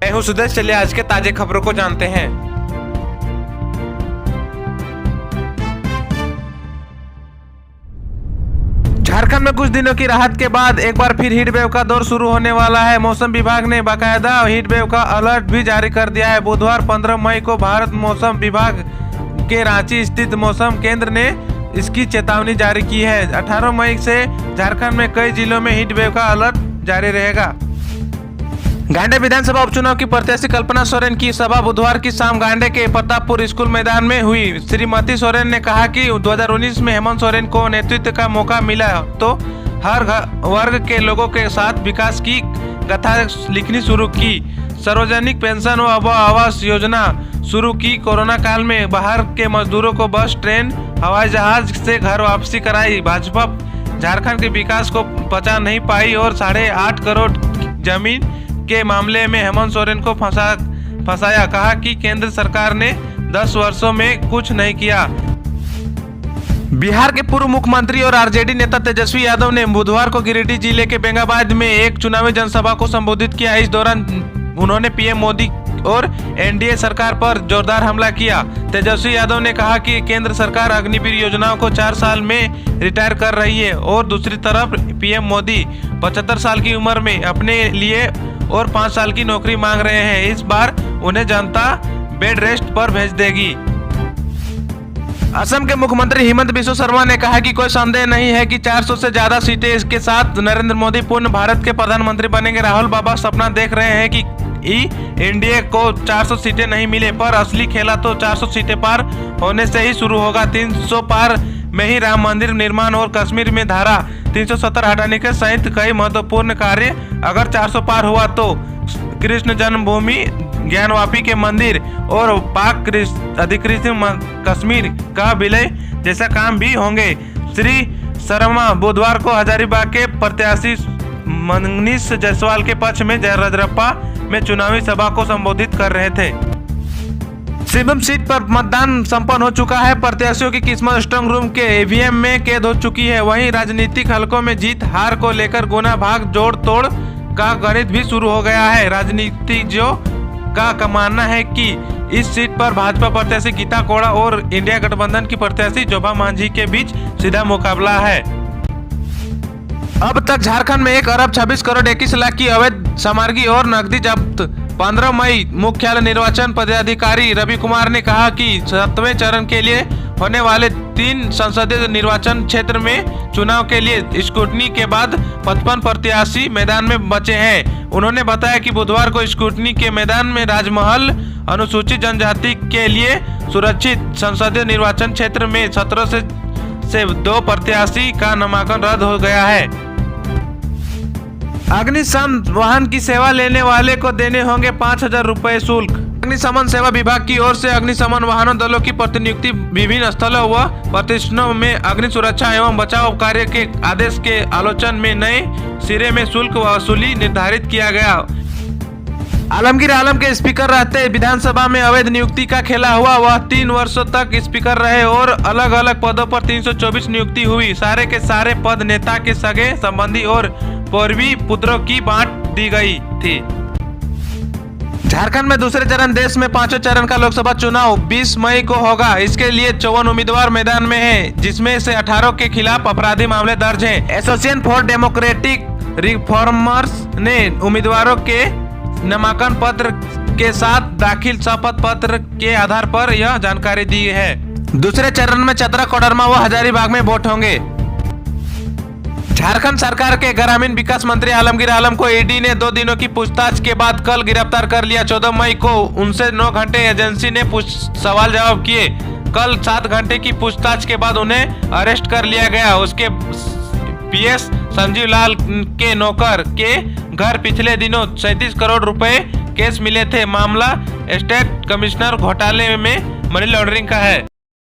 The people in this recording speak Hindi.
मैं हूं सुदेश। चलिए आज के ताजे खबरों को जानते हैं। झारखंड में कुछ दिनों की राहत के बाद एक बार फिर हीट वेव का दौर शुरू होने वाला है। मौसम विभाग ने बाकायदा हीट वेव का अलर्ट भी जारी कर दिया है। बुधवार 15 मई को भारत मौसम विभाग के रांची स्थित मौसम केंद्र ने इसकी चेतावनी जारी की है। 18 मई से झारखंड में कई जिलों में हीट वेव का अलर्ट जारी रहेगा। गांडे विधानसभा उपचुनाव की प्रत्याशी कल्पना सोरेन की सभा बुधवार की शाम गांडे के प्रतापपुर स्कूल मैदान में हुई। श्रीमती सोरेन ने कहा कि 2019 में हेमंत सोरेन को नेतृत्व का मौका मिला तो हर वर्ग के लोगों के साथ विकास की कथा लिखनी शुरू की। सार्वजनिक पेंशन व आवास योजना शुरू की। कोरोना काल में बाहर के मजदूरों को बस, ट्रेन, हवाई जहाज से घर वापसी कराई। भाजपा झारखंड के विकास को बचा नहीं पाई और 8.5 करोड़ जमीन के मामले में हेमंत सोरेन को फंसाया। कहा कि केंद्र सरकार ने 10 वर्षों में कुछ नहीं किया। बिहार के पूर्व मुख्यमंत्री और आरजेडी नेता तेजस्वी यादव ने बुधवार को गिरिडीह जिले के बेंगाबाद में एक चुनावी जनसभा को संबोधित किया। इस दौरान उन्होंने पीएम मोदी और एनडीए सरकार पर जोरदार हमला किया। तेजस्वी यादव ने कहा कि केंद्र सरकार अग्निवीर योजनाओं को 4 साल में रिटायर कर रही है और दूसरी तरफ पीएम मोदी 75 साल की उम्र में अपने लिए और 5 साल की नौकरी मांग रहे हैं। इस बार उन्हें जनता बेड रेस्ट पर भेज देगी। असम के मुख्यमंत्री हिमंत बिस्वा शर्मा ने कहा कि कोई संदेह नहीं है कि 400 से ज्यादा सीटें इसके साथ नरेंद्र मोदी पूर्ण भारत के प्रधानमंत्री बनेंगे। राहुल बाबा सपना देख रहे हैं कि एनडीए को 400 सीटें नहीं मिले, पर असली खेला तो 400 सीटें पार होने से ही शुरू होगा। 300 पार में ही राम मंदिर निर्माण और कश्मीर में धारा 370 हटाने के सहित कई महत्वपूर्ण कार्य। अगर 400 पार हुआ तो कृष्ण जन्मभूमि, ज्ञानवापी के मंदिर और पाक अधिकृत कश्मीर का विलय जैसा काम भी होंगे। श्री शर्मा बुधवार को हजारीबाग के प्रत्याशी मनीष जायसवाल के पक्ष में रजरप्पा में चुनावी सभा को संबोधित कर रहे थे। शिवम सीट पर मतदान संपन्न हो चुका है। प्रत्याशियों की किस्मत स्ट्रांग रूम के ईवीएम में कैद हो चुकी है। वहीं राजनीतिक हलकों में जीत हार को लेकर गुना भाग जोड़ तोड़ का गणित भी शुरू हो गया है। राजनीतिज्ञों का मानना है कि इस सीट पर भाजपा प्रत्याशी गीता कोड़ा और इंडिया गठबंधन की प्रत्याशी जोबा मांझी के बीच सीधा मुकाबला है। अब तक झारखंड में 1 अरब 26 करोड़ 21 लाख की अवैध सामग्री और नकदी जब्त। 15 मई मुख्य निर्वाचन पदाधिकारी रवि कुमार ने कहा कि 7वें चरण के लिए होने वाले 3 संसदीय निर्वाचन क्षेत्र में चुनाव के लिए स्क्रूटनी के बाद 55 प्रत्याशी मैदान में बचे हैं। उन्होंने बताया कि बुधवार को स्क्रूटनी के मैदान में राजमहल अनुसूचित जनजाति के लिए सुरक्षित संसदीय निर्वाचन क्षेत्र में 17 से 2 प्रत्याशी का नामांकन रद्द हो गया है। अग्निशमन वाहन की सेवा लेने वाले को देने होंगे 5,000 रुपए शुल्क। अग्निशमन सेवा विभाग की ओर से अग्निशमन वाहनों दलों की प्रतिनियुक्ति विभिन्न स्थलों व प्रतिष्ठानों में अग्नि सुरक्षा एवं बचाव कार्य के आदेश के आलोचन में नए सिरे में शुल्क वसूली निर्धारित किया गया। आलमगीर आलम के स्पीकर रहते विधानसभा में अवैध नियुक्ति का खेला हुआ। वह 3 वर्षों तक स्पीकर रहे और अलग अलग पदों पर 324 नियुक्ति हुई। सारे के सारे पद नेता के सगे संबंधी और पूर्वी पुत्रों की बांट दी गई थी। झारखंड में दूसरे चरण देश में 5वें चरण का लोकसभा चुनाव 20 मई को होगा। इसके लिए 54 उम्मीदवार मैदान में हैं, जिसमें से 18 के खिलाफ आपराधिक मामले दर्ज हैं। एसोसिएशन फॉर डेमोक्रेटिक रिफॉर्मर्स ने उम्मीदवारों के नामांकन पत्र के साथ दाखिल शपथ पत्र के आधार पर यह जानकारी दी है। दूसरे चरण में चतरा, कोडरमा व हजारीबाग में वोट होंगे। झारखंड सरकार के ग्रामीण विकास मंत्री आलमगीर आलम को ईडी ने 2 दिनों की पूछताछ के बाद कल गिरफ्तार कर लिया। 14 मई को उनसे 9 घंटे एजेंसी ने सवाल जवाब किए। कल 7 घंटे की पूछताछ के बाद उन्हें अरेस्ट कर लिया गया। उसके पीएस संजीव लाल के नौकर के घर पिछले दिनों 37 करोड़ रुपए केस मिले थे। मामला स्टेट कमिश्नर घोटाले में मनी लॉन्ड्रिंग का है।